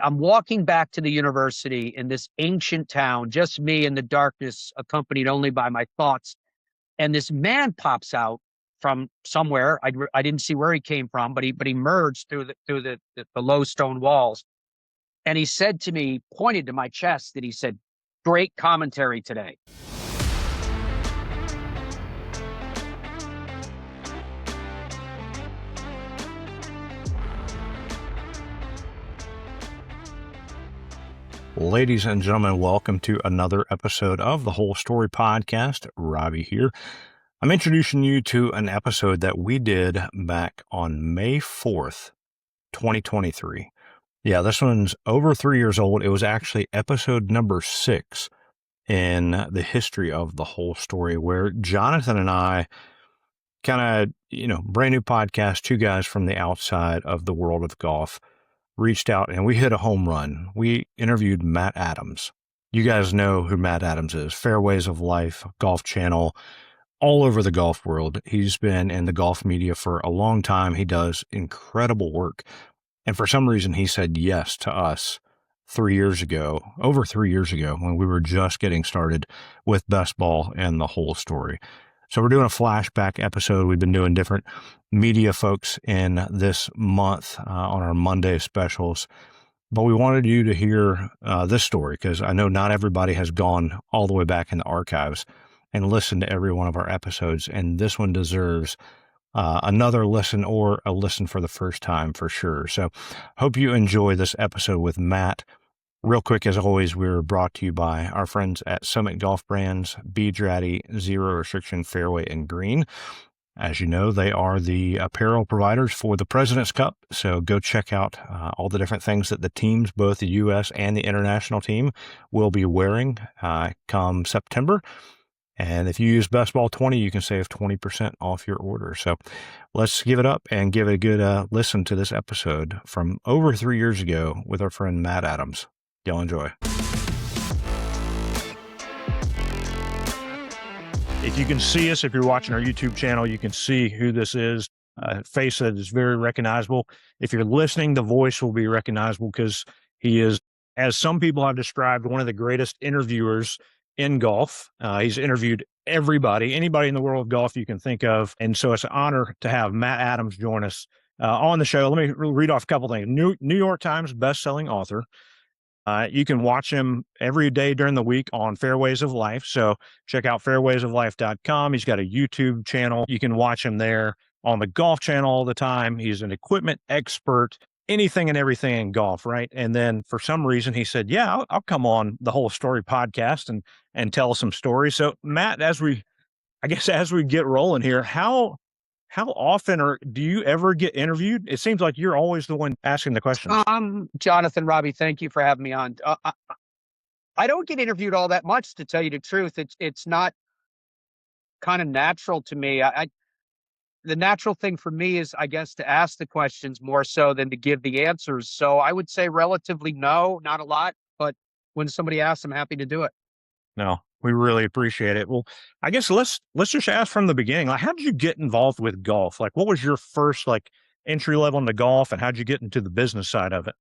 I'm walking back to the university in this ancient town, just me in the darkness, accompanied only by my thoughts. And this man pops out from somewhere. I didn't see where he came from, but he emerged through the low stone walls. And he said to me, pointed to my chest, that he said, "Great commentary today." Ladies and gentlemen, welcome to another episode of the Whole Story Podcast. Robbie here. I'm introducing you to an episode that we did back on May 4th, 2023. Yeah, this one's over 3 years old. It was actually episode number 6 in the history of the Whole Story, where Jonathan and I kind of, brand new podcast, two guys from the outside of the world of golf, reached out and we hit a home run. We interviewed Matt Adams. You guys know who Matt Adams is. Fairways of Life, Golf Channel, all over the golf world. He's been in the golf media for a long time. He does incredible work. And for some reason, he said yes to us over 3 years ago, when we were just getting started with Best Ball and the Whole Story. So we're doing a flashback episode. We've been doing different media folks in this month on our Monday specials. But we wanted you to hear this story, because I know not everybody has gone all the way back in the archives and listened to every one of our episodes. And this one deserves another listen, or a listen for the first time for sure. So hope you enjoy this episode with Matt. Real quick, as always, we're brought to you by our friends at Summit Golf Brands, Beadrati, Zero Restriction Fairway and Green. As you know, they are the apparel providers for the President's Cup. So go check out all the different things that the teams, both the U.S. and the international team, will be wearing come September. And if you use BestBall 20, you can save 20% off your order. So let's give it up and give it a good listen to this episode from over 3 years ago with our friend Matt Adams. Y'all enjoy. If you can see us, if you're watching our YouTube channel, you can see who this is. Face that is very recognizable. If you're listening, the voice will be recognizable, because he is, as some people have described, one of the greatest interviewers in golf. He's interviewed anybody in the world of golf you can think of. And so it's an honor to have Matt Adams join us on the show. Let me read off a couple things. New York Times bestselling author. You can watch him every day during the week on Fairways of Life. So check out fairwaysoflife.com. He's got a YouTube channel. You can watch him there on the Golf Channel all the time. He's an equipment expert, anything and everything in golf, right? And then for some reason he said, yeah, I'll come on the Whole Story Podcast and tell some stories. So Matt, as we get rolling here, how often, or do you ever get interviewed? It seems like you're always the one asking the questions. Jonathan, Robbie, thank you for having me on. I don't get interviewed all that much, to tell you the truth. It's not kind of natural to me. The natural thing for me is, I guess, to ask the questions more so than to give the answers. So I would say relatively no, not a lot, but when somebody asks, I'm happy to do it. No, we really appreciate it. Well, I guess let's just ask from the beginning. Like, how did you get involved with golf? Like, what was your first entry level into golf, and how'd you get into the business side of it?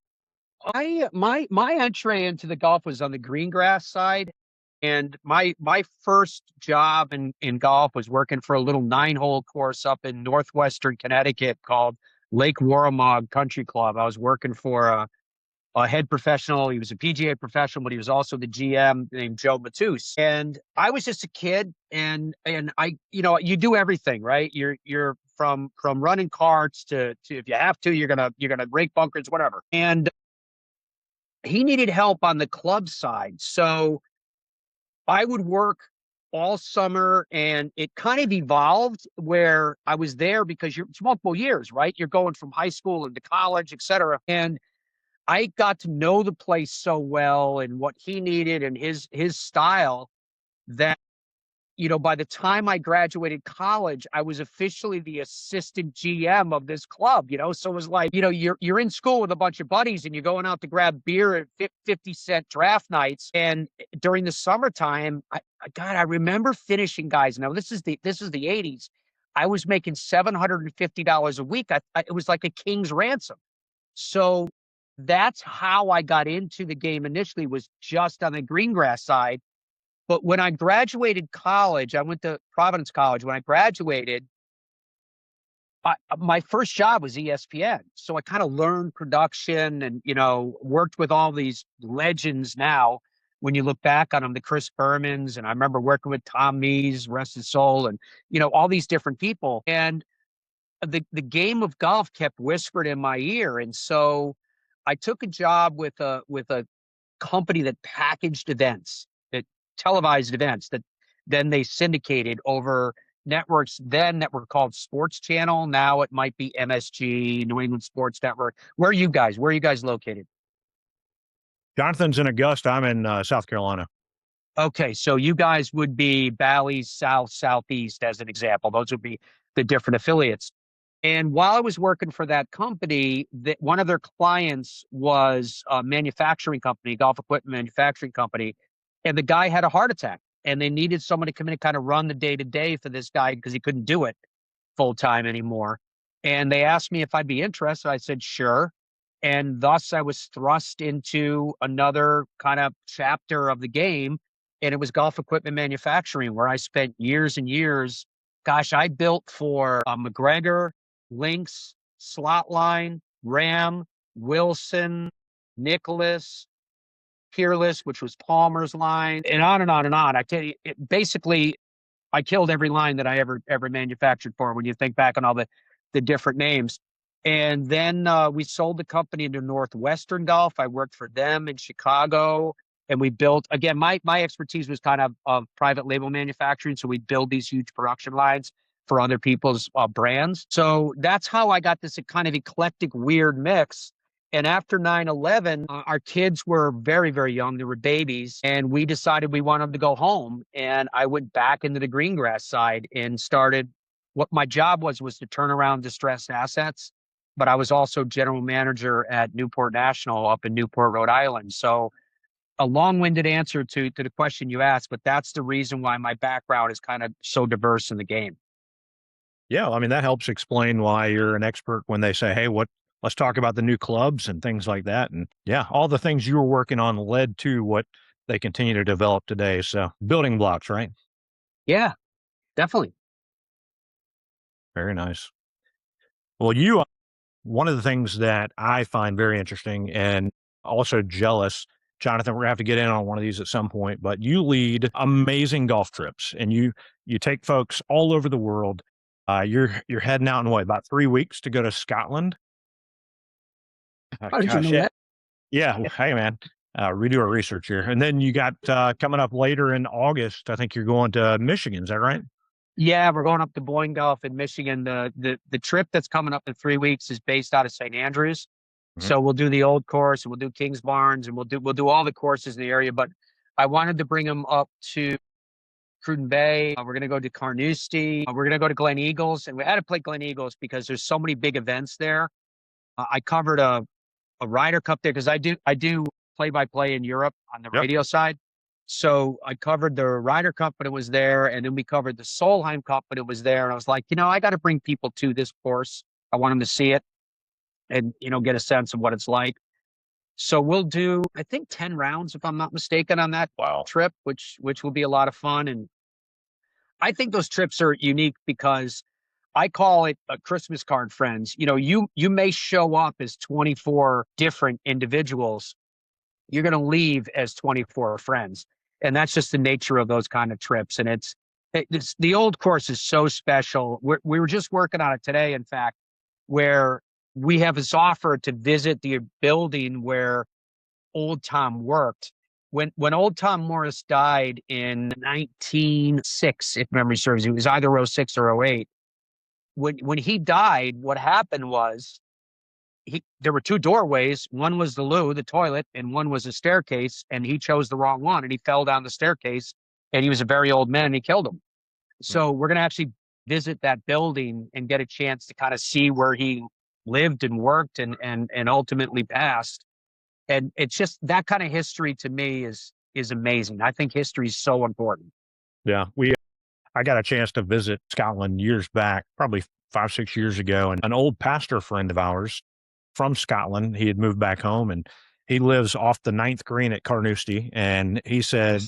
My entry into the golf was on the green grass side. And my first job in golf was working for a little 9-hole course up in northwestern Connecticut called Lake Warramog Country Club. I was working for a head professional. He was a PGA professional, but he was also the GM, named Joe Matus. And I was just a kid, and I, you do everything, right? You're from running carts to if you have to, you're gonna rake bunkers, whatever. And he needed help on the club side, so I would work all summer, and it kind of evolved where I was there because it's multiple years, right? You're going from high school into college, et cetera. And I got to know the place so well and what he needed and his style that, by the time I graduated college, I was officially the assistant GM of this club, so it was like, you're in school with a bunch of buddies and you're going out to grab beer at 50-cent draft nights. And during the summertime, I remember finishing, guys. Now this is the 80s. I was making $750 a week. It was like a king's ransom. So that's how I got into the game initially, was just on the green grass side. But when I graduated college, I went to Providence College. When I graduated, my first job was ESPN. So I kind of learned production and, worked with all these legends now. When you look back on them, the Chris Bermans, and I remember working with Tom Mees, rest his soul, and, all these different people. And the game of golf kept whispered in my ear. And so I took a job with a company that packaged events, that televised events that then they syndicated over networks then that were called Sports Channel. Now it might be MSG, New England Sports Network. Where are you guys? Where are you guys located? Jonathan's in Augusta. I'm in South Carolina. Okay, so you guys would be Bally's South, Southeast, as an example. Those would be the different affiliates. And while I was working for that company, one of their clients was a manufacturing company, golf equipment manufacturing company, and the guy had a heart attack, and they needed someone to come in and kind of run the day to day for this guy because he couldn't do it full time anymore. And they asked me if I'd be interested. I said, sure. And thus I was thrust into another kind of chapter of the game. And it was golf equipment manufacturing, where I spent years and years. Gosh, I built for McGregor, Links, Slotline, Ram, Wilson, Nicholas, Peerless, which was Palmer's line, and on and on and on. I tell you, basically, I killed every line that I ever manufactured for. When you think back on all the different names, and then we sold the company into Northwestern Golf. I worked for them in Chicago, and we built again. My expertise was kind of private label manufacturing, so we build these huge production lines for other people's brands. So that's how I got this kind of eclectic, weird mix. And after 9/11, our kids were very, very young. They were babies. And we decided we wanted them to go home. And I went back into the green grass side and started. What my job was to turn around distressed assets. But I was also general manager at Newport National up in Newport, Rhode Island. So a long-winded answer to the question you asked, but that's the reason why my background is kind of so diverse in the game. Yeah, I mean, that helps explain why you're an expert when they say, "Hey, let's talk about the new clubs and things like that." And yeah, all the things you were working on led to what they continue to develop today. So building blocks, right? Yeah, definitely. Very nice. Well, one of the things that I find very interesting and also jealous, Jonathan, we're gonna have to get in on one of these at some point, but you lead amazing golf trips and you take folks all over the world. You're heading out in what, about 3 weeks to go to Scotland? How did you Gosh, know yeah. that? Yeah, hey, man, we do our research here. And then you got, coming up later in August, I think you're going to Michigan, is that right? Yeah, we're going up to Boyne Golf in Michigan. The trip that's coming up in 3 weeks is based out of St. Andrews. Mhm. So we'll do the old course, and we'll do Kings Barnes, and we'll do all the courses in the area. But I wanted to bring them up to Cruden Bay. We're going to go to Carnoustie. We're going to go to Glen Eagles, and we had to play Glen Eagles because there's so many big events there. I covered a Ryder Cup there because I do play by play in Europe on the Yep. radio side. So I covered the Ryder Cup, but it was there, and then we covered the Solheim Cup, but it was there. And I was like, I got to bring people to this course. I want them to see it and get a sense of what it's like. So we'll do, I think, 10 rounds, if I'm not mistaken, on that Wow. trip, which will be a lot of fun. And I think those trips are unique because I call it a Christmas card, friends. You may show up as 24 different individuals. You're going to leave as 24 friends. And that's just the nature of those kind of trips. And it's the old course is so special. We were just working on it today, in fact, where we have this offer to visit the building where old Tom worked. When old Tom Morris died in 1906, if memory serves, it was either '06 or '08. When he died, what happened was there were two doorways. One was the loo, the toilet, and one was a staircase, and he chose the wrong one, and he fell down the staircase, and he was a very old man, and he killed him. So we're going to actually visit that building and get a chance to kind of see where he lived and worked and ultimately passed. And it's just that kind of history to me is amazing. I think history is so important. Yeah, I got a chance to visit Scotland years back, probably 5, 6 years ago, and an old pastor friend of ours from Scotland. He had moved back home, and he lives off the ninth green at Carnoustie. And he said,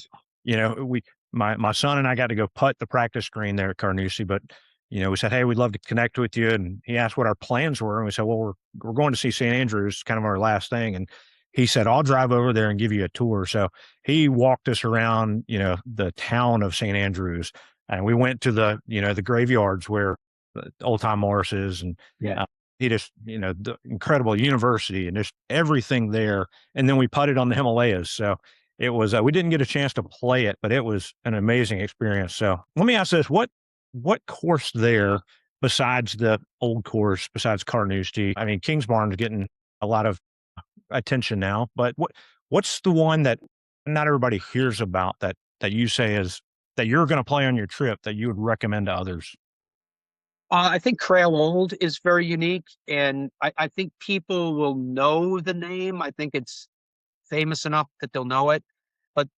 my son and I got to go putt the practice green there at Carnoustie, but we said, hey, we'd love to connect with you. And he asked what our plans were, and we said, well, we're going to see St. Andrews, kind of our last thing. And he said, I'll drive over there and give you a tour. So he walked us around, the town of St. Andrews, and we went to the graveyards where the old time Morris is, and he just, the incredible university and just everything there. And then we putted on the Himalayas. So it was, we didn't get a chance to play it, but it was an amazing experience. So let me ask this, what course there, besides the old course, besides Carnoustie? I mean, Kingsbarn's getting a lot of attention now, but what's the one that not everybody hears about that you say is that you're going to play on your trip that you would recommend to others? I think Crail Old is very unique, and I think people will know the name. I think it's famous enough that they'll know it,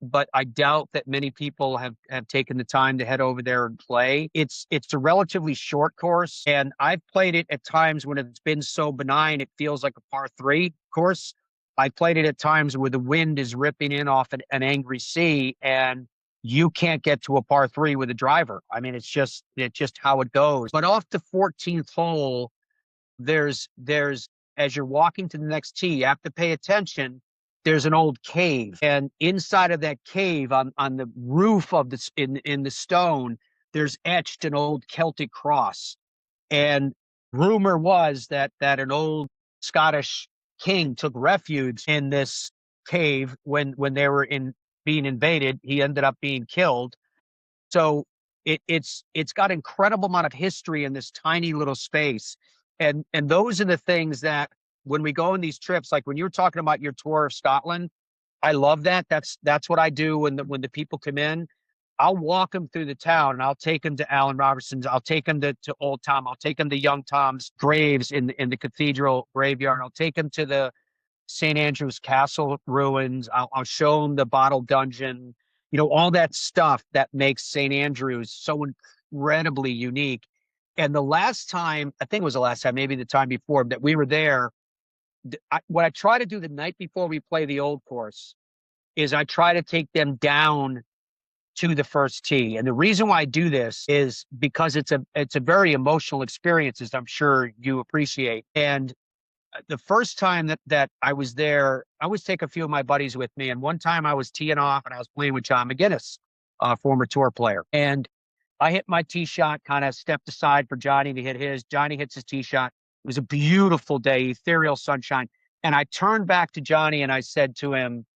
but I doubt that many people have taken the time to head over there and play. It's a relatively short course, and I've played it at times when it's been so benign it feels like a par three course. I played it at times where the wind is ripping in off an angry sea, and you can't get to a par three with a driver. I mean, it's just how it goes. But off the 14th hole, there's as you're walking to the next tee, you have to pay attention. There's an old cave, and inside of that cave, on the roof of this in the stone, there's etched an old Celtic cross. And rumor was that an old Scottish king took refuge in this cave when they were being invaded. He ended up being killed. So it's got incredible amount of history in this tiny little space. And those are the things that when we go on these trips, like when you were talking about your tour of Scotland, I love that. That's what I do when the people come in. I'll walk them through the town, and I'll take them to Allen Robertson's. I'll take them to Old Tom. I'll take them to Young Tom's graves in the cathedral graveyard. I'll take them to the St. Andrew's Castle ruins. I'll show them the bottle dungeon, all that stuff that makes St. Andrews so incredibly unique. And the last time, I think it was the last time, maybe the time before that we were there, what I try to do the night before we play the old course is I try to take them down to the first tee. And the reason why I do this is because it's a very emotional experience, as I'm sure you appreciate. And the first time that I was there, I always take a few of my buddies with me. And one time I was teeing off and I was playing with John McGinnis, a former tour player. And I hit my tee shot, kind of stepped aside for Johnny to hit his. Johnny hits his tee shot. It was a beautiful day, ethereal sunshine. And I turned back to Johnny and I said to him,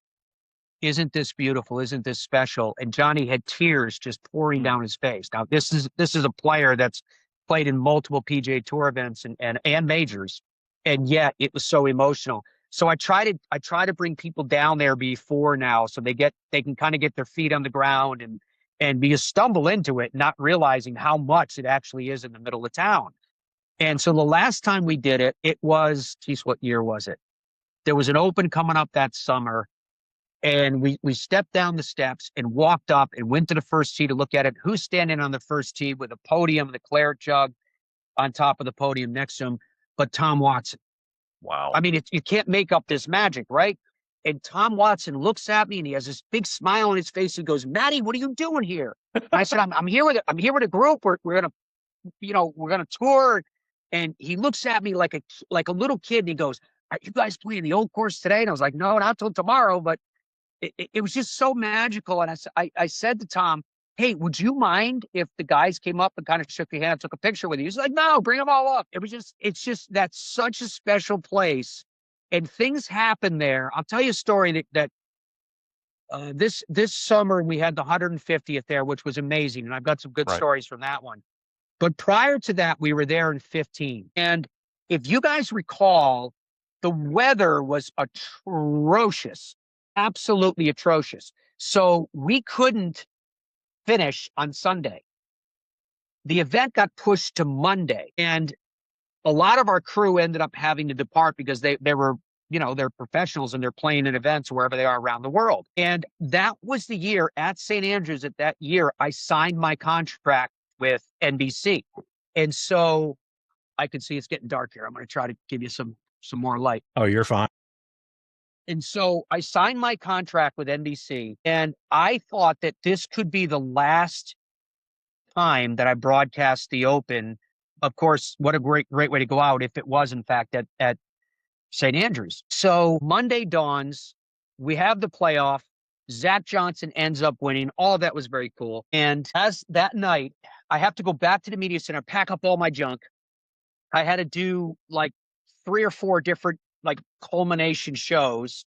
isn't this beautiful? Isn't this special? And Johnny had tears just pouring down his face. Now, this is a player that's played in multiple PGA Tour events and majors, and yet it was so emotional. So I try to bring people down there before now, so they can kind of get their feet on the ground and you stumble into it, not realizing how much it actually is in the middle of town. And so the last time we did it, it was, geez, what year was it? There was an Open coming up that summer. And we stepped down the steps and walked up and went to the first tee to look at it. Who's standing on the first tee with a podium, the claret jug on top of the podium next to him, but Tom Watson. Wow. I mean, you can't make up this magic, right? And Tom Watson looks at me and he has this big smile on his face and goes, Matty, what are you doing here? And I said, I'm here with a group. We're gonna tour. And he looks at me like a little kid and he goes, are you guys playing the old course today? And I was like, no, not till tomorrow, but it was just so magical. And I said to Tom, hey, would you mind if the guys came up and kind of shook your hand, took a picture with you? He's like, no, bring them all up. It's just that's such a special place. And things happen there. I'll tell you a story that this summer we had the 150th there, which was amazing. And I've got some good stories from that one. But prior to that, we were there in 15. And if you guys recall, the weather was atrocious. Absolutely atrocious. So we couldn't finish on Sunday. The event got pushed to Monday, and a lot of our crew ended up having to depart because they were, they're professionals and they're playing in events wherever they are around the world. And that was the year at St. Andrews at that year, I signed my contract with NBC. And so I can see it's getting dark here. I'm going to try to give you some some more light. Oh, you're fine. And so I signed my contract with NBC, and I thought that this could be the last time that I broadcast the Open. Of course, what a great way to go out if it was, in fact, at St. Andrews. So Monday dawns, we have the playoff. Zach Johnson ends up winning. All of that was very cool. And as that night, I have to go back to the media center, pack up all my junk. I had to do like 3 or 4 different like culmination shows.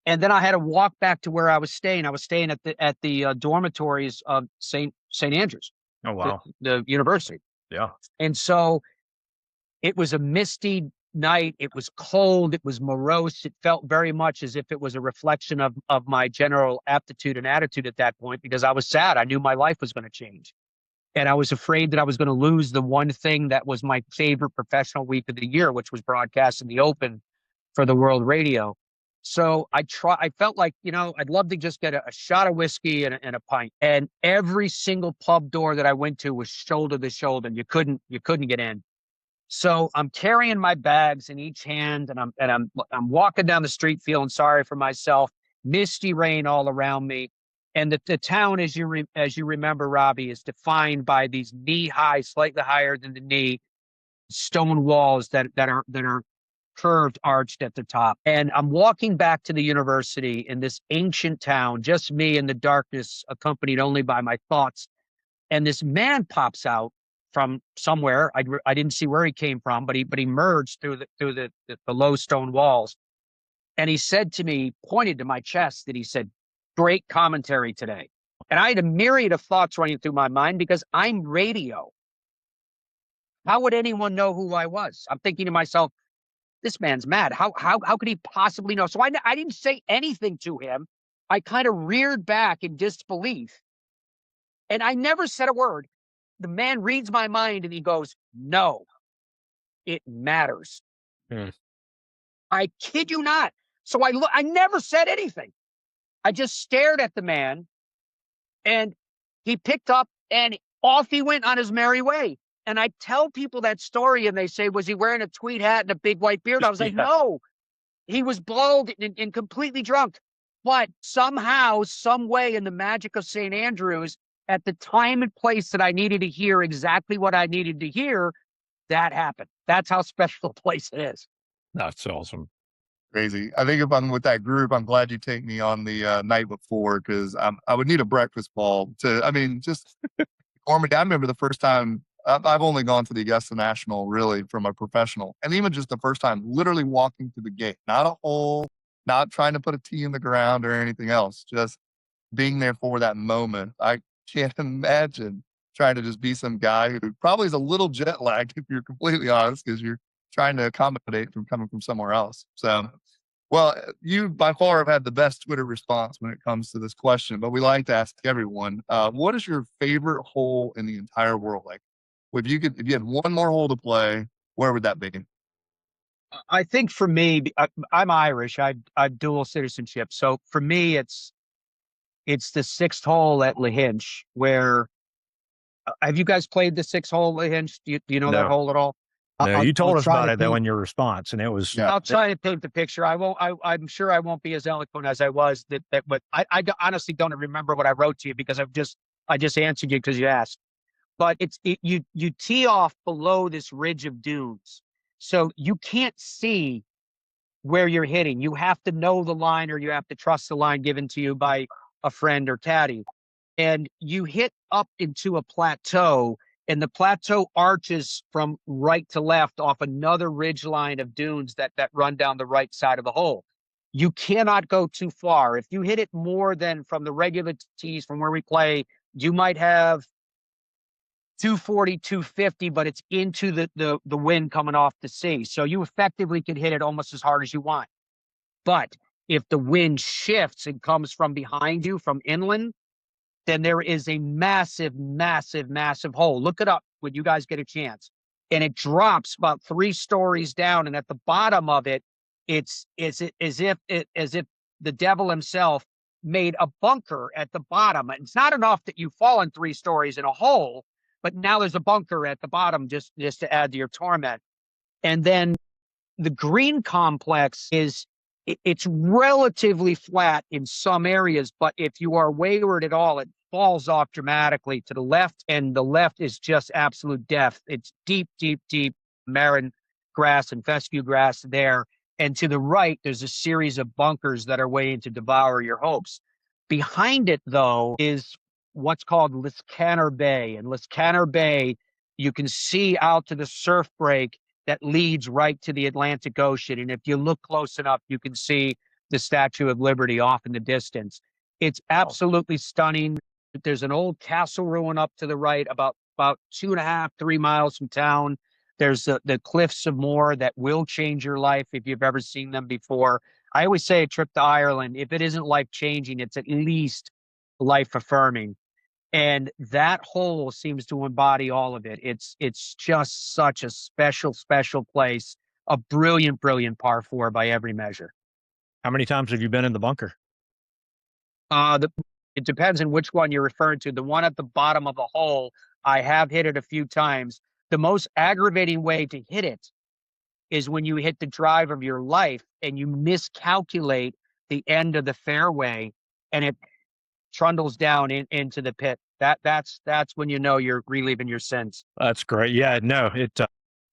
And then I had to walk back to where I was staying. I was staying at the dormitories of St. Andrews. Oh, wow. The university. Yeah. And so it was a misty night. It was cold. It was morose. It felt very much as if it was a reflection of my general aptitude and attitude at that point, because I was sad. I knew my life was going to change. And I was afraid that I was going to lose the one thing that was my favorite professional week of the year, which was broadcasting the Open for the World Radio. So I felt like, I'd love to just get a shot of whiskey and a pint. And every single pub door that I went to was shoulder to shoulder, and you couldn't get in. So I'm carrying my bags in each hand, and I'm walking down the street feeling sorry for myself. Misty rain all around me. And the town, as you remember, Robbie, is defined by these knee-high, slightly higher than the knee, stone walls that are curved, arched at the top. And I'm walking back to the university in this ancient town, just me in the darkness, accompanied only by my thoughts. And this man pops out from somewhere. I didn't see where he came from, but he emerged through the low stone walls. And he said to me, pointed to my chest, that he said, "Great commentary today." And I had a myriad of thoughts running through my mind, because I'm radio. How would anyone know who I was? I'm thinking to myself, this man's mad. How could he possibly know? So I didn't say anything to him. I kind of reared back in disbelief. And I never said a word. The man reads my mind and he goes, "No, it matters." I kid you not. So I never said anything. I just stared at the man, and he picked up and off he went on his merry way. And I tell people that story, and they say, "Was he wearing a tweed hat and a big white beard?" I was like, "No, he was bald and completely drunk." But somehow, some way, in the magic of St. Andrews, at the time and place that I needed to hear exactly what I needed to hear, that happened. That's how special a place it is. That's awesome. Crazy. I think if I'm with that group, I'm glad you take me on the night before, because I would need a breakfast ball just warm it down. I remember the first time. I've only gone to the Augusta National really from a professional, and even just the first time, literally walking to the gate, not a hole, not trying to put a tee in the ground or anything else, just being there for that moment. I can't imagine trying to just be some guy who probably is a little jet lagged, if you're completely honest, because you're trying to accommodate from coming from somewhere else. So, well, you by far have had the best Twitter response when it comes to this question, but we like to ask everyone, what is your favorite hole in the entire world? Like, if you had one more hole to play, where would that be? I think for me, I'm Irish. I've dual citizenship. So for me, it's the 6th hole at Lahinch, where have you guys played the 6th hole at Lahinch? Do you know that No. hole at all? No, you told I'll us try about to it though paint- in your response, and it was Yeah. I'll try to paint the picture. I'm sure I won't be as eloquent as I was. But I honestly don't remember what I wrote to you, because I just answered you because you asked. But you tee off below this ridge of dunes, so you can't see where you're hitting. You have to know the line, or you have to trust the line given to you by a friend or caddy. And you hit up into a plateau, and the plateau arches from right to left off another ridge line of dunes that run down the right side of the hole. You cannot go too far. If you hit it more than from the regular tees from where we play, you might have 240, 250, but it's into the wind coming off the sea. So you effectively can hit it almost as hard as you want. But if the wind shifts and comes from behind you, from inland, then there is a massive, massive, massive hole. Look it up when you guys get a chance. And it drops about 3 stories down. And at the bottom of it, it's as if the devil himself made a bunker at the bottom. And it's not enough that you've fallen 3 stories in a hole, but now there's a bunker at the bottom just to add to your torment. And then the green complex it's relatively flat in some areas, but if you are wayward at all, it falls off dramatically to the left, and the left is just absolute death. It's deep, deep, deep marron grass and fescue grass there. And to the right, there's a series of bunkers that are waiting to devour your hopes. Behind it, though, is what's called Liscannor Bay. And Liscannor Bay, you can see out to the surf break that leads right to the Atlantic Ocean. And if you look close enough, you can see the Statue of Liberty off in the distance. It's absolutely stunning. There's an old castle ruin up to the right, about 2.5, 3 miles from town. There's the Cliffs of Moher that will change your life if you've ever seen them before. I always say a trip to Ireland, if it isn't life changing, it's at least life affirming. And that hole seems to embody all of it. It's just such a special, special place. A brilliant, brilliant par four by every measure. How many times have you been in the bunker? It depends on which one you're referring to. The one at the bottom of the hole, I have hit it a few times. The most aggravating way to hit it is when you hit the drive of your life and you miscalculate the end of the fairway and it trundles down into the pit. That's when you know you're reliving your sins. That's great. Yeah, no,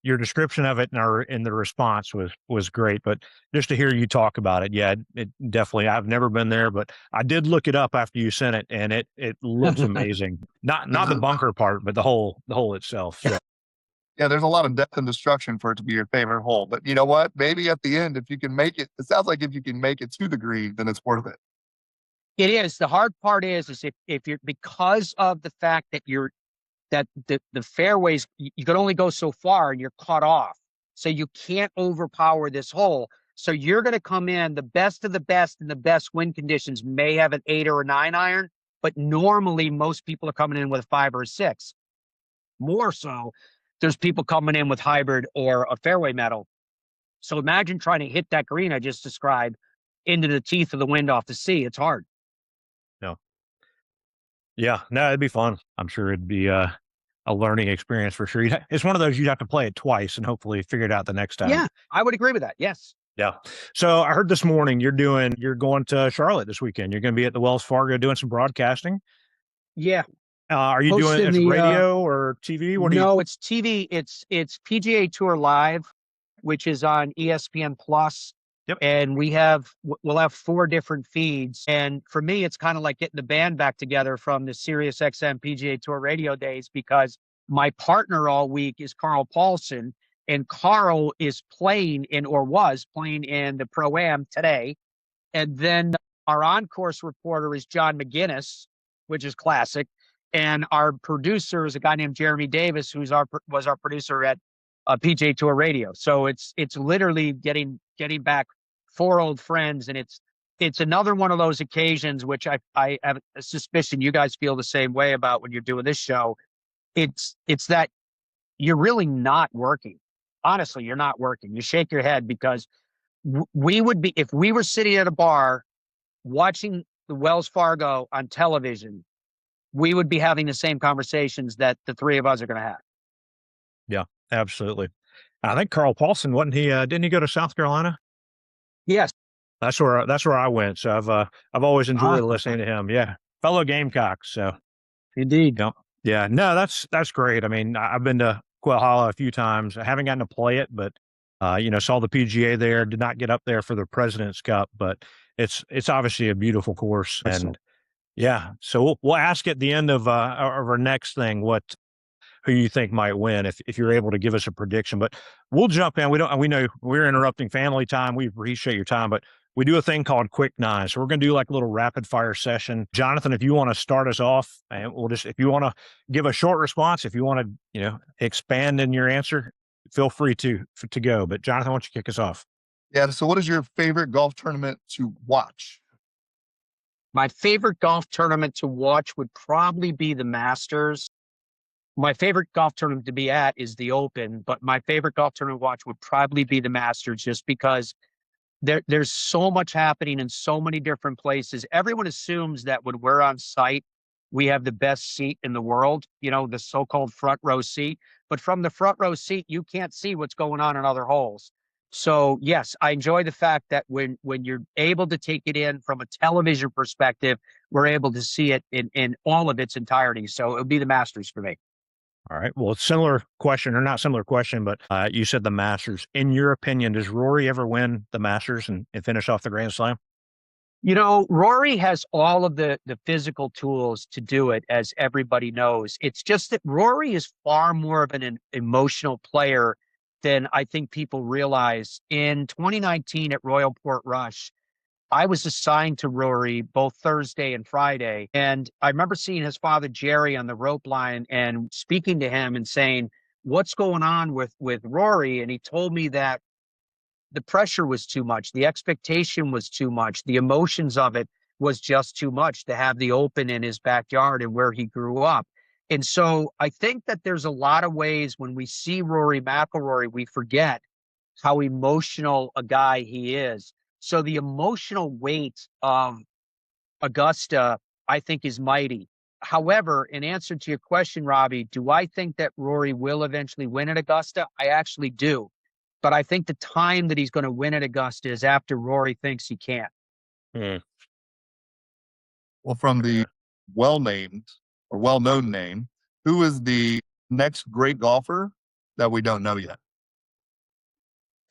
your description of it in the response was great, but just to hear you talk about it, yeah, it definitely. I've never been there, but I did look it up after you sent it, and it looks amazing. Not the bunker part, but the hole itself. So. Yeah, there's a lot of death and destruction for it to be your favorite hole. But you know what? Maybe at the end, if you can make it, it sounds like if you can make it to the green, then it's worth it. It is. The hard part is if you're, because of the fact that the fairways, you can only go so far and you're cut off. So you can't overpower this hole. So you're going to come in, the best of the best in the best wind conditions may have an 8 or a 9 iron, but normally most people are coming in with a 5 or a 6. More so, there's people coming in with hybrid or a fairway metal. So imagine trying to hit that green I just described into the teeth of the wind off the sea. It's hard. No. Yeah, no, it'd be fun. I'm sure it'd be a learning experience for sure. It's one of those you'd have to play it twice and hopefully figure it out the next time. Yeah, I would agree with that. Yes. Yeah. So I heard this morning you're going to Charlotte this weekend. You're going to be at the Wells Fargo doing some broadcasting. Yeah. Are you doing it radio or TV? It's TV. It's PGA Tour Live, which is on ESPN Plus. Yep. And we'll have 4 different feeds. And for me, it's kind of like getting the band back together from the Sirius XM PGA Tour radio days, because my partner all week is Carl Paulson, and Carl is was playing in the Pro-Am today. And then our on-course reporter is John McGinnis, which is classic. And our producer is a guy named Jeremy Davis, was our producer at PGA Tour Radio. So it's literally getting back 4 old friends, and it's another one of those occasions which I have a suspicion you guys feel the same way about when you're doing this show. It's that you're really not working. Honestly, you're not working. You shake your head, because we would be, if we were sitting at a bar watching the Wells Fargo on television, we would be having the same conversations that the 3 of us are going to have. Yeah, absolutely. I think Carl Paulson, wasn't he? Didn't he go to South Carolina? Yes. That's where I went. So I've always enjoyed listening to him. Yeah. Fellow Gamecocks. So indeed. Yeah. No, that's great. I mean, I've been to Quail Hollow a few times. I haven't gotten to play it, but saw the PGA there, did not get up there for the President's Cup, but it's obviously a beautiful course. And yeah, so we'll ask at the end of our next thing who you think might win, if you're able to give us a prediction. But we'll jump in. We know we're interrupting family time. We appreciate your time, but we do a thing called Quick Nine. So we're going to do like a little rapid fire session. Jonathan, if you want to start us off, and if you want to give a short response, if you want to, expand in your answer, feel free to go. But Jonathan, why don't you kick us off? Yeah. So what is your favorite golf tournament to watch? My favorite golf tournament to watch would probably be the Masters. My favorite golf tournament to be at is the Open, but my favorite golf tournament to watch would probably be the Masters, just because there's so much happening in so many different places. Everyone assumes that when we're on site, we have the best seat in the world, the so-called front row seat. But from the front row seat, you can't see what's going on in other holes. So yes, I enjoy the fact that when you're able to take it in from a television perspective, we're able to see it in all of its entirety. So it would be the Masters for me. All right. Well, it's similar question, or not similar question, but you said the Masters. In your opinion, does Rory ever win the Masters and finish off the Grand Slam? You know, Rory has all of the physical tools to do it, as everybody knows. It's just that Rory is far more of an emotional player than I think people realize. In 2019 at Royal Portrush, I was assigned to Rory both Thursday and Friday. And I remember seeing his father, Jerry, on the rope line and speaking to him and saying, "What's going on with Rory?" And he told me that the pressure was too much. The expectation was too much. The emotions of it was just too much to have the open in his backyard and where he grew up. And so I think that there's a lot of ways when we see Rory McIlroy, we forget how emotional a guy he is. So the emotional weight of Augusta, I think, is mighty. However, in answer to your question, Robbie, do I think that Rory will eventually win at Augusta? I actually do. But I think the time that he's going to win at Augusta is after Rory thinks he can. Hmm. Well, from the well-named or well-known name, who is the next great golfer that we don't know yet?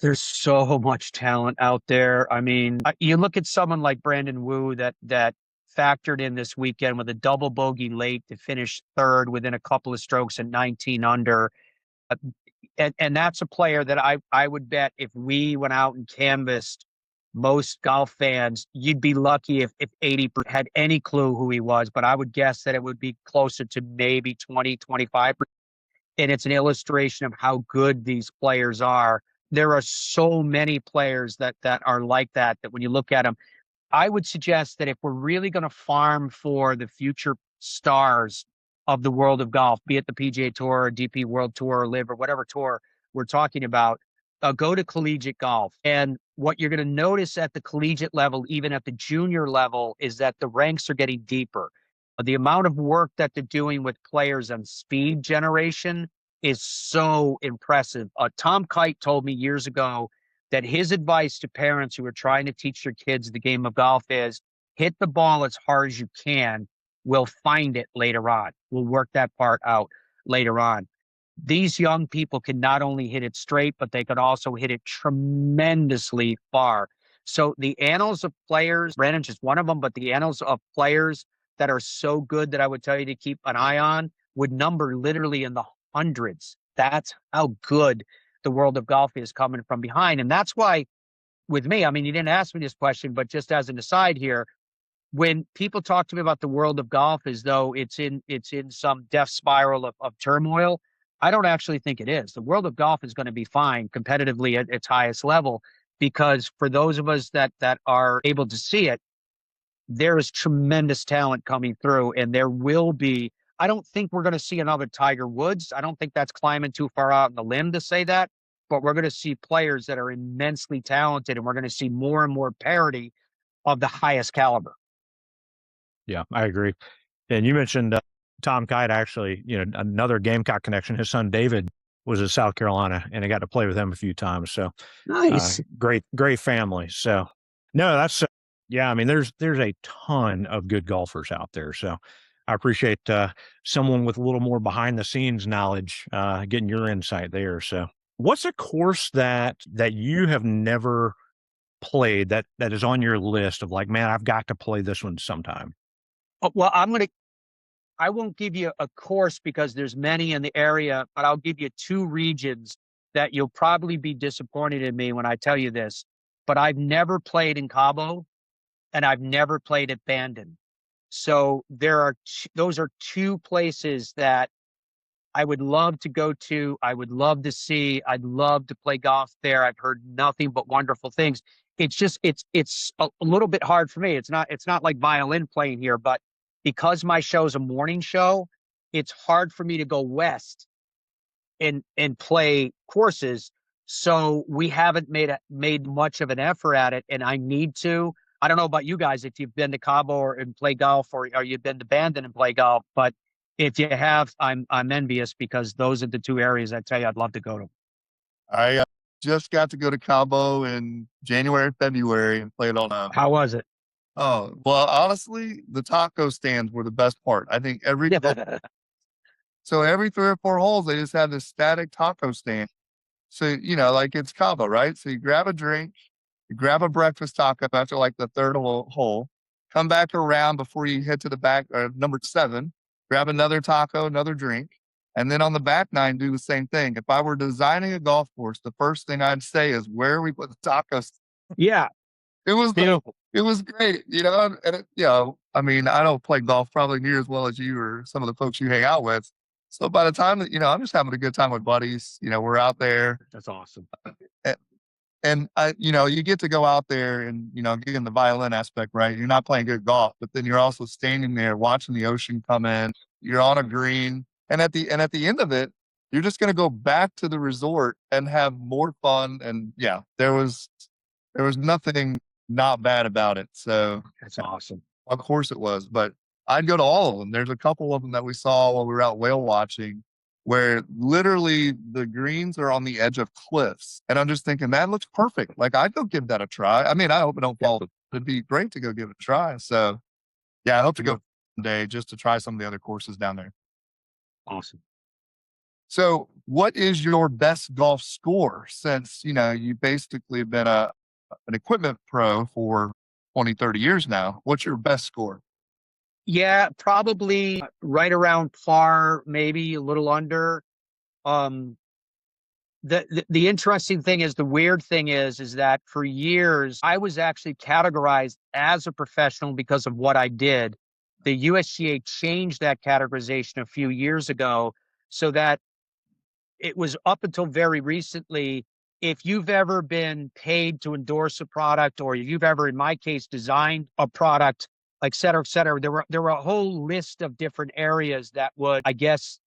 There's so much talent out there. I mean, you look at someone like Brandon Wu that factored in this weekend with a double bogey late to finish third within a couple of strokes at 19 under. Uh, and that's a player that I would bet if we went out and canvassed most golf fans, you'd be lucky if 80 had any clue who he was. But I would guess that it would be closer to maybe 20, 25%. And it's an illustration of how good these players are. There are so many players that are like that when you look at them, I would suggest that if we're really going to farm for the future stars of the world of golf, be it the PGA Tour or DP World Tour or Live or whatever tour we're talking about, go to collegiate golf. And what you're going to notice at the collegiate level, even at the junior level, is that the ranks are getting deeper. The amount of work that they're doing with players on speed generation is so impressive. Tom Kite told me years ago that his advice to parents who are trying to teach their kids the game of golf is hit the ball as hard as you can. We'll find it later on. We'll work that part out later on. These young people can not only hit it straight, but they can also hit it tremendously far. So the annals of players, Brandon's just one of them, but the annals of players that are so good that I would tell you to keep an eye on would number literally in the hundreds. That's how good the world of golf is coming from behind. And that's why with me, I mean, you didn't ask me this question, but just as an aside here, when people talk to me about the world of golf as though it's in some death spiral of turmoil, I don't actually think it is. The world of golf is going to be fine competitively at its highest level, because for those of us that are able to see it, there is tremendous talent coming through, and there will be. I don't think we're going to see another Tiger Woods. I don't think that's climbing too far out on the limb to say that, but we're going to see players that are immensely talented, and we're going to see more and more parity of the highest caliber. Yeah, I agree. And you mentioned Tom Kite, actually, another Gamecock connection. His son David was in South Carolina, and I got to play with him a few times. So Nice. great family. So no, that's yeah. I mean, there's a ton of good golfers out there. So I appreciate someone with a little more behind the scenes knowledge getting your insight there. So what's a course that you have never played that is on your list of like, man, I've got to play this one sometime? Well, I won't give you a course because there's many in the area, but I'll give you two regions that you'll probably be disappointed in me when I tell you this. But I've never played in Cabo, and I've never played at Bandon. So those are two places that I would love to go to. I would love to see. I'd love to play golf there. I've heard nothing but wonderful things. It's just it's a little bit hard for me. It's not like violin playing here, but because my show's a morning show, it's hard for me to go west and play courses. So we haven't made much of an effort at it, and I need to. I don't know about you guys if you've been to Cabo and play golf, or you've been to Bandon and play golf, but if you have, I'm envious, because those are the two areas I tell you I'd love to go to. I just got to go to Cabo in January, February and played on a. How was it? Oh, well, honestly, the taco stands were the best part. I think so every 3 or 4 holes, they just have this static taco stand. So, like it's Cabo, right? So you grab a drink, you grab a breakfast taco after like the third hole, come back around before you head to the back, number 7, grab another taco, another drink. And then on the back 9, do the same thing. If I were designing a golf course, the first thing I'd say is where we put the tacos. Yeah. It was Beautiful. it was great, and I mean, I don't play golf probably near as well as you or some of the folks you hang out with. So by the time that, I'm just having a good time with buddies, we're out there. That's awesome. And you get to go out there and, get in the violin aspect, right? You're not playing good golf, but then you're also standing there watching the ocean come in. You're on a green. And at the end of it, you're just going to go back to the resort and have more fun. And yeah, there was nothing not bad about it. So That's awesome. of course it was, but I'd go to all of them. There's a couple of them that we saw while we were out whale watching where literally the greens are on the edge of cliffs. And I'm just thinking that looks perfect. Like I'd go give that a try. I mean, I hope it don't fall. It'd be great to go give it a try. So yeah, I hope to go someday just to try some of the other courses down there. Awesome. So what is your best golf score since, you basically been an equipment pro for 20, 30 years now? What's your best score? Yeah, probably right around par, maybe a little under. The interesting thing is, the weird thing is that for years I was actually categorized as a professional because of what I did. The USGA changed that categorization a few years ago so that it was up until very recently, if you've ever been paid to endorse a product, or you've ever, in my case, designed a product, et cetera, there were a whole list of different areas that would, I guess,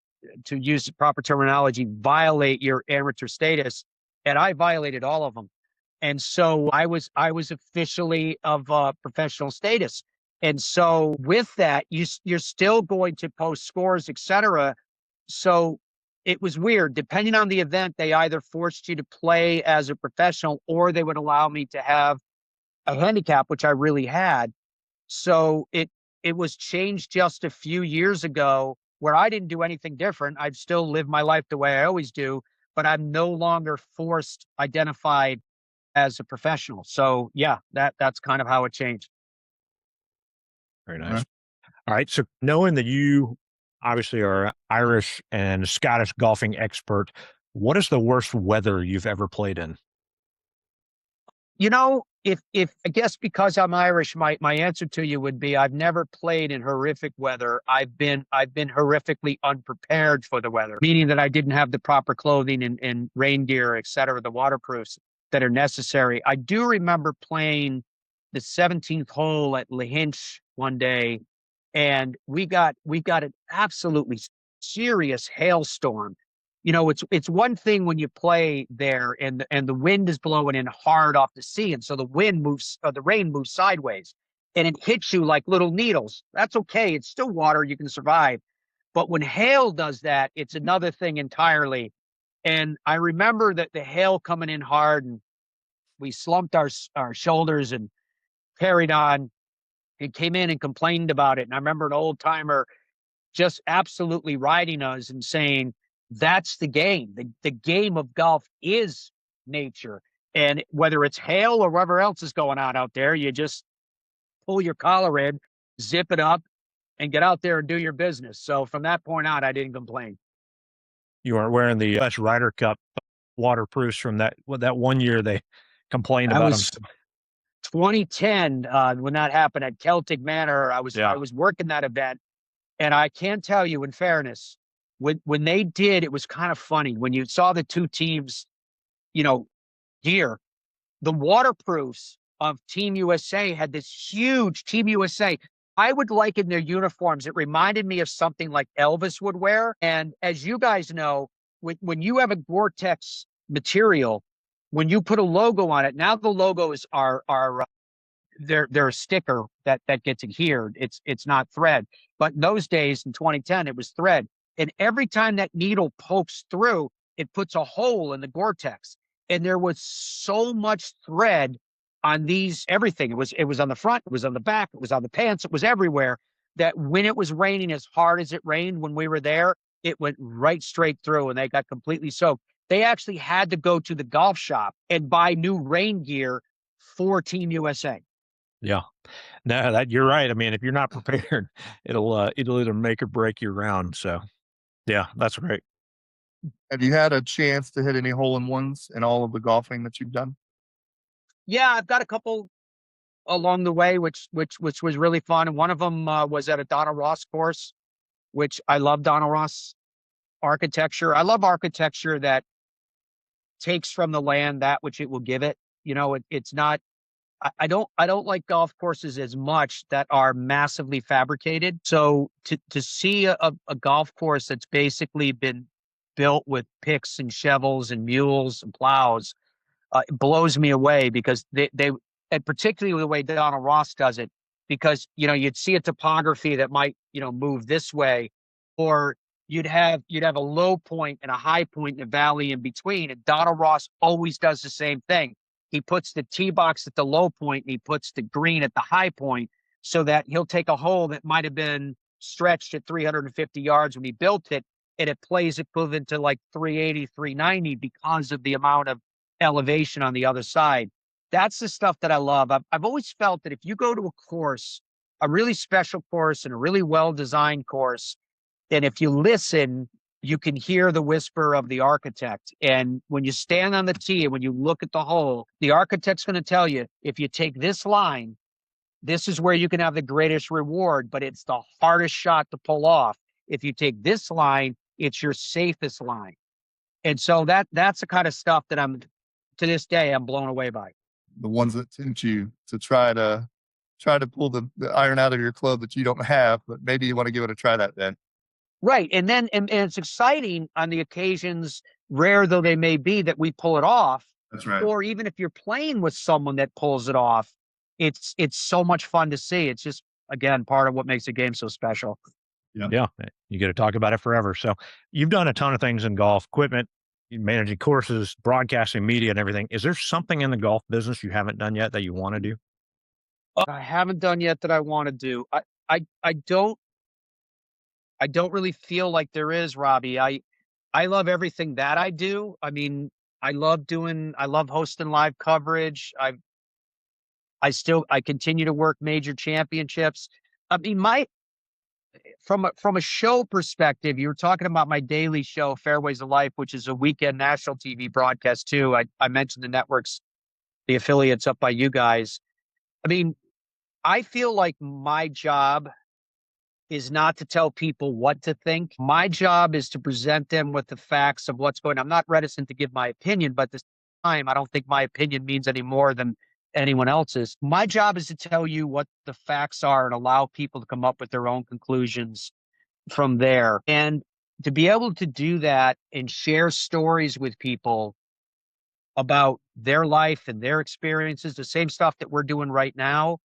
to use the proper terminology, violate your amateur status. And I violated all of them. And so I was officially of professional status. And so with that, you're still going to post scores, et cetera. So it was weird. Depending on the event, they either forced you to play as a professional, or they would allow me to have a handicap, which I really had. So it was changed just a few years ago, where I didn't do anything different. I've still lived my life the way I always do, but I'm no longer identified as a professional. So yeah, that's kind of how it changed. Very nice. All right. So knowing that you obviously are Irish and Scottish golfing expert, what is the worst weather you've ever played in? If I guess because I'm Irish, my answer to you would be I've never played in horrific weather. I've been horrifically unprepared for the weather, meaning that I didn't have the proper clothing and rain gear, et cetera, the waterproofs that are necessary. I do remember playing the 17th hole at Lahinch one day, and we got an absolutely serious hailstorm. It's one thing when you play there and the wind is blowing in hard off the sea, and so the rain moves sideways, and it hits you like little needles. That's okay; it's still water; you can survive. But when hail does that, it's another thing entirely. And I remember that the hail coming in hard, and we slumped our shoulders and carried on. And came in and complained about it. And I remember an old timer just absolutely riding us and saying, that's the game. The game of golf is nature. And whether it's hail or whatever else is going on out there, you just pull your collar in, zip it up, and get out there and do your business. So from that point on, I didn't complain. You aren't wearing the US Ryder Cup waterproofs from that 1 year they complained about them. 2010, when that happened at Celtic Manor. I was working that event, and I can tell you, in fairness, when they did, it was kind of funny when you saw the two teams, gear. The waterproofs of Team USA had this huge Team USA. I would liken their uniforms. It reminded me of something like Elvis would wear. And as you guys know, when you have a Gore-Tex material, when you put a logo on it, now the logos are they're a sticker that gets adhered. It's not thread. But in those days, in 2010, it was thread. And every time that needle pokes through, it puts a hole in the Gore-Tex. and there was so much thread on these everything. It was on the front, it was on the back, it was on the pants, it was everywhere. That when it was raining as hard as it rained when we were there, it went right straight through, and they got completely soaked. They actually had to go to the golf shop and buy new rain gear for Team USA. Yeah. No, that you're right. I mean, if you're not prepared, it'll either make or break your round. So yeah, that's great. Have you had a chance to hit any hole-in-ones in all of the golfing that you've done? Yeah, I've got a couple along the way, which was really fun. And one of them was at a Donna Ross course, which I love Donna Ross architecture. I love architecture that takes from the land that which it will give it. It's not. I don't like golf courses as much that are massively fabricated. So to see a golf course that's basically been built with picks and shovels and mules and plows, it blows me away, because they and particularly the way Donald Ross does it, because you'd see a topography that might move this way, or you'd have a low point and a high point and a valley in between, and Donald Ross always does the same thing. He puts the tee box at the low point and he puts the green at the high point, so that he'll take a hole that might have been stretched at 350 yards when he built it, and it plays equivalent to like 380, 390 because of the amount of elevation on the other side. That's the stuff that I love. I've always felt that if you go to a course, a really special course and a really well-designed course, then if you listen, you can hear the whisper of the architect. And when you stand on the tee and when you look at the hole, the architect's going to tell you, if you take this line, this is where you can have the greatest reward, but it's the hardest shot to pull off. If you take this line, it's your safest line. And so that's the kind of stuff that to this day, I'm blown away by. The ones that tempt you to try to pull the iron out of your club that you don't have, but maybe you want to give it a try that then. Right. And then, and it's exciting on the occasions, rare though they may be, that we pull it off. That's right. Or even if you're playing with someone that pulls it off, it's so much fun to see. It's just, again, part of what makes the game so special. Yeah. You get to talk about it forever. So you've done a ton of things in golf equipment, managing courses, broadcasting, media, and everything. Is there something in the golf business you haven't done yet that you want to do? I haven't done yet that I want to do. I don't really feel like there is, Robbie. I love everything that I do. I mean, I love hosting live coverage. I continue to work major championships. I mean, from a show perspective, you were talking about my daily show, Fairways of Life, which is a weekend national TV broadcast too. I mentioned the networks, the affiliates up by you guys. I mean, I feel like my job is not to tell people what to think. My job is to present them with the facts of what's going on. I'm not reticent to give my opinion, but this time I don't think my opinion means any more than anyone else's. My job is to tell you what the facts are and allow people to come up with their own conclusions from there. And to be able to do that and share stories with people about their life and their experiences, the same stuff that we're doing right now,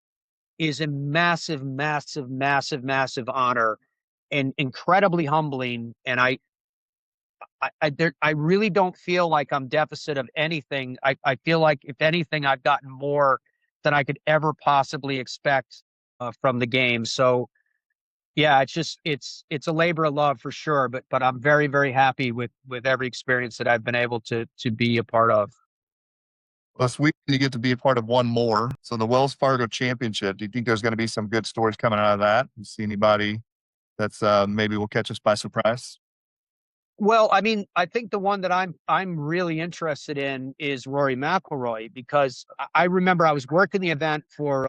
is a massive, massive, massive, massive honor and incredibly humbling. And I really don't feel like I'm deficit of anything. I feel like, if anything, I've gotten more than I could ever possibly expect from the game. So yeah, it's a labor of love for sure. But I'm very, very happy with every experience that I've been able to be a part of. This week you get to be a part of one more. So the Wells Fargo Championship. Do you think there's going to be some good stories coming out of that? You see anybody that's maybe will catch us by surprise? Well, I mean, I think the one that I'm really interested in is Rory McIlroy, because I remember I was working the event for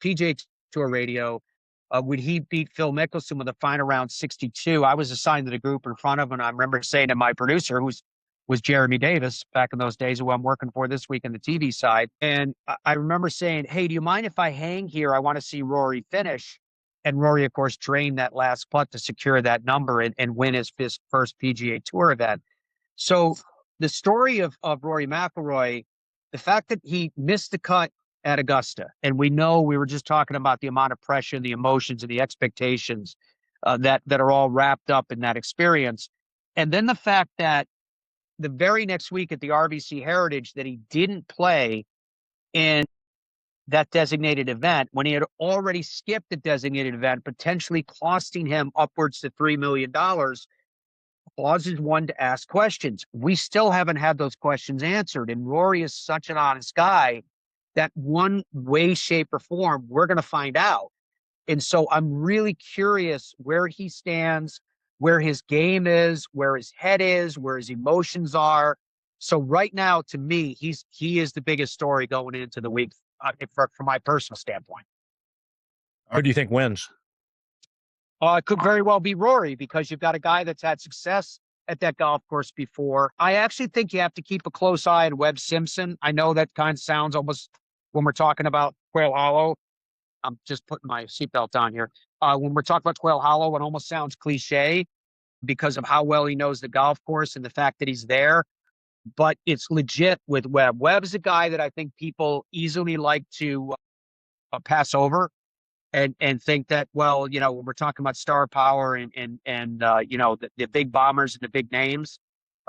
PGA Tour Radio. When he beat Phil Mickelson with a final round 62, I was assigned to the group in front of him. And I remember saying to my producer, was Jeremy Davis back in those days, who I'm working for this week on the TV side. And I remember saying, hey, do you mind if I hang here? I want to see Rory finish. And Rory, of course, drained that last putt to secure that number and win his first PGA Tour event. So the story of Rory McIlroy, the fact that he missed the cut at Augusta, and we were just talking about the amount of pressure and the emotions and the expectations that are all wrapped up in that experience. And then the fact that the very next week at the RBC Heritage that he didn't play in that designated event when he had already skipped the designated event, potentially costing him upwards to $3 million, causes one to ask questions. We still haven't had those questions answered. And Rory is such an honest guy that one way, shape, or form, we're going to find out. And so I'm really curious where he stands, where his game is, where his head is, where his emotions are. So right now, to me, he is the biggest story going into the week from my personal standpoint. Who do you think wins? It could very well be Rory because you've got a guy that's had success at that golf course before. I actually think you have to keep a close eye on Webb Simpson. I know that kind of sounds almost when we're talking about Quail Hollow. I'm just putting my seatbelt on here. When we're talking about Quail Hollow, it almost sounds cliche because of how well he knows the golf course and the fact that he's there. But it's legit with Webb. Webb's a guy that I think people easily like to pass over and think that, well, you know, when we're talking about star power and you know, the big bombers and the big names,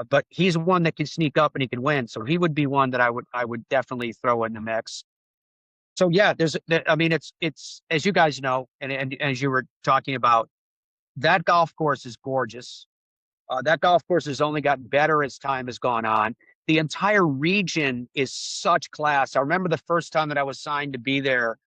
but he's one that can sneak up and he can win. So he would be one that I would definitely throw in the mix. So yeah, I mean, it's as you guys know, and as you were talking about, that golf course is gorgeous. That golf course has only gotten better as time has gone on. The entire region is such class. I remember the first time that I was signed to be there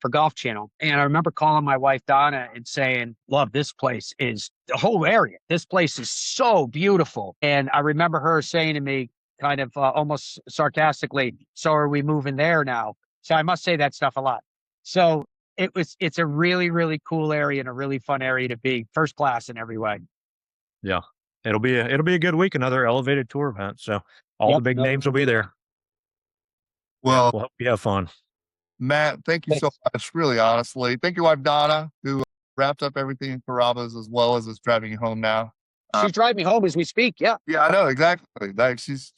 for Golf Channel. And I remember calling my wife, Donna, and saying, love, this place is the whole area. This place is so beautiful. And I remember her saying to me kind of almost sarcastically, so are we moving there now? So I must say that stuff a lot. So it's a really, really cool area and a really fun area to be, first class in every way. Yeah. It'll be a good week, another elevated tour event. So all the big names will be there. Well, yeah, we'll hope you have fun. Matt, thank you so much. Really, honestly, thank your wife Donna, who wrapped up everything in Carrabba's as well as is driving you home now. She's driving me home as we speak. Yeah. Yeah, I know exactly. Like she's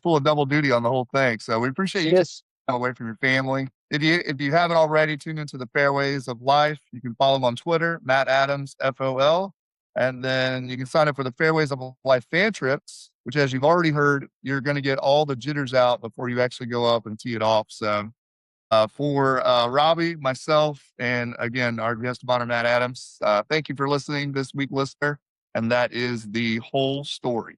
pulling double duty on the whole thing. So we appreciate you taking time away from your family. If you haven't already, tune into the Fairways of Life. You can follow him on Twitter, Matt Adams FOL, and then you can sign up for the Fairways of Life fan trips, which, as you've already heard, you're going to get all the jitters out before you actually go up and tee it off. So. For Robbie, myself, and again, our guest of honor, Matt Adams, thank you for listening this week, listener. And that is the whole story.